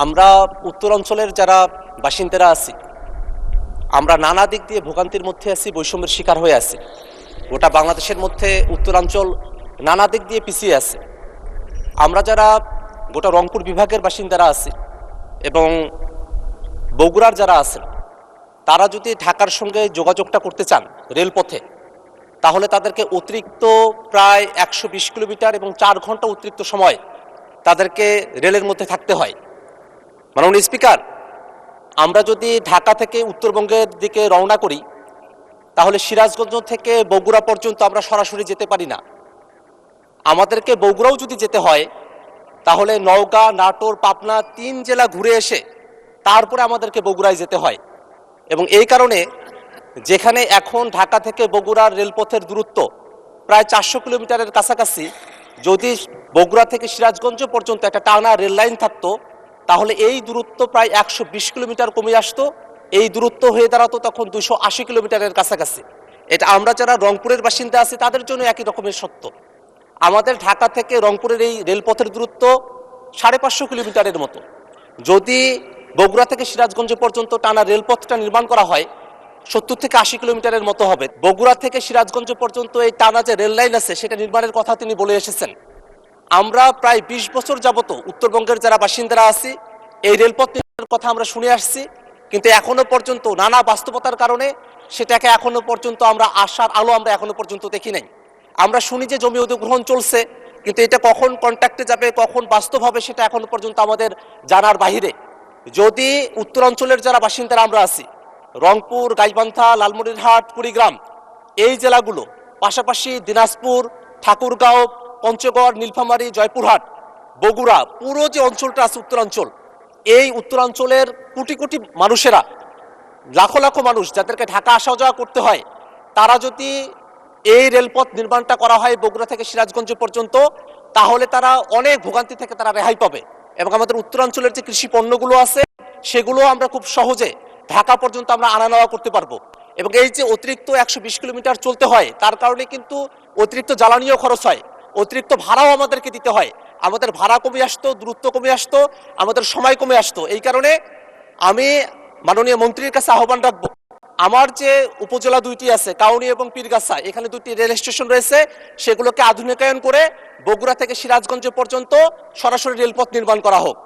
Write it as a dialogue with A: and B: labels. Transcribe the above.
A: আমরা উত্তরাঞ্চলের যারা বাসিন্দারা আছি, আমরা নানা দিক দিয়ে ভোগান্তির মধ্যে আছি, বৈষম্যের শিকার হয়ে আছি। গোটা বাংলাদেশের মধ্যে উত্তরাঞ্চল নানা দিক দিয়ে পিছিয়ে আছে। আমরা যারা গোটা রংপুর বিভাগের বাসিন্দারা আছি এবং বগুড়ার যারা আছেন, তারা যদি ঢাকার সঙ্গে যোগাযোগটা করতে চান রেলপথে, তাহলে তাদেরকে অতিরিক্ত প্রায় 120 কিলোমিটার এবং 4 ঘন্টা অতিরিক্ত সময় তাদেরকে রেলের মধ্যে থাকতে হয়। মাননীয় স্পিকার, আমরা যদি ঢাকা থেকে উত্তরবঙ্গের দিকে রওনা করি, তাহলে সিরাজগঞ্জ থেকে বগুড়া পর্যন্ত আমরা সরাসরি যেতে পারি না। আমাদেরকে বগুড়াও যদি যেতে হয়, তাহলে নওগাঁ, নাটোর, পাবনা 3 জেলা ঘুরে এসে তারপরে আমাদেরকে বগুড়ায় যেতে হয়। এবং এই কারণে যেখানে এখন ঢাকা থেকে বগুড়ার রেলপথের দূরত্ব প্রায় 400 কিলোমিটারের কাছাকাছি, যদি বগুড়া থেকে সিরাজগঞ্জ পর্যন্ত একটা টানা রেল লাইন থাকতো, তাহলে এই দূরত্ব প্রায় 120 কিলোমিটার কমে আসতো। এই দূরত্ব হয়ে দাঁড়াতো তখন 280 কিলোমিটারের কাছাকাছি। এটা আমরা যারা রংপুরের বাসিন্দা আছি তাদের জন্য একই রকমের সত্য। আমাদের ঢাকা থেকে রংপুরের এই রেলপথের দূরত্ব 550 কিলোমিটারের মতো। যদি বগুড়া থেকে সিরাজগঞ্জ পর্যন্ত টানা রেলপথটা নির্মাণ করা হয়, 70 থেকে 80 কিলোমিটারের মতো হবে। বগুড়া থেকে সিরাজগঞ্জ পর্যন্ত এই টানা যে রেল লাইন আছে, সেটা নির্মাণের কথা তিনি বলে এসেছেন। আমরা প্রায় 20 বছর যাবত উত্তরবঙ্গের যারা বাসিন্দারা আছি, এই রেলপথ নির্মাণের কথা আমরা শুনে আসছি, কিন্তু এখনো পর্যন্ত নানা বাস্তবতার কারণে সেটাকে এখনো পর্যন্ত আমরা আশার আলো আমরা এখনো পর্যন্ত দেখি নাই। আমরা শুনি যে জমি অধিগ্রহণ চলছে, কিন্তু এটা কখন কন্ট্রাক্টে যাবে, কখন বাস্তব হবে, সেটা এখনো পর্যন্ত আমাদের জানার বাহিরে। যদি উত্তরাঞ্চলের যারা বাসিন্দারা আমরা আছি, রংপুর, গাইবান্ধা, লালমনিরহাট, কুড়িগ্রাম, এই জেলাগুলো, পাশাপাশি দিনাজপুর, ঠাকুরগাঁও, পঞ্চগড়, নীলফামারী, জয়পুরহাট, বগুড়া, পুরো যে অঞ্চলটা আছে উত্তরাঞ্চল, এই উত্তরাঞ্চলের কোটি কোটি মানুষেরা, লাখো লাখো মানুষ যাদেরকে ঢাকা আসা যাওয়া করতে হয়, তারা যদি এই রেলপথ নির্মাণটা করা হয় বগুড়া থেকে সিরাজগঞ্জ পর্যন্ত, তাহলে তারা অনেক ভোগান্তি থেকে তারা রেহাই পাবে। এবং আমাদের উত্তরাঞ্চলের যে কৃষি পণ্যগুলো আছে, সেগুলো আমরা খুব সহজে ঢাকা পর্যন্ত আমরা আনা নেওয়া করতে পারবো। এবং এই যে অতিরিক্ত 120 কিলোমিটার চলতে হয়, তার কারণে কিন্তু অতিরিক্ত জ্বালানিও খরচ হয়, অতিরিক্ত ভাড়াও আমাদেরকে দিতে হয়। আমাদের ভাড়া কমে আসতো, দূরত্ব কমে আসতো, আমাদের সময় কমে আসতো। এই কারণে আমি মাননীয় মন্ত্রীর কাছে আহ্বান রাখবো, আমার যে উপজেলা দুইটি আছে, কাউনী এবং পীরগাছা, এখানে দুটি রেল স্টেশন রয়েছে, সেগুলোকে আধুনিকায়ন করে বগুড়া থেকে সিরাজগঞ্জ পর্যন্ত সরাসরি রেলপথ নির্মাণ করা হোক।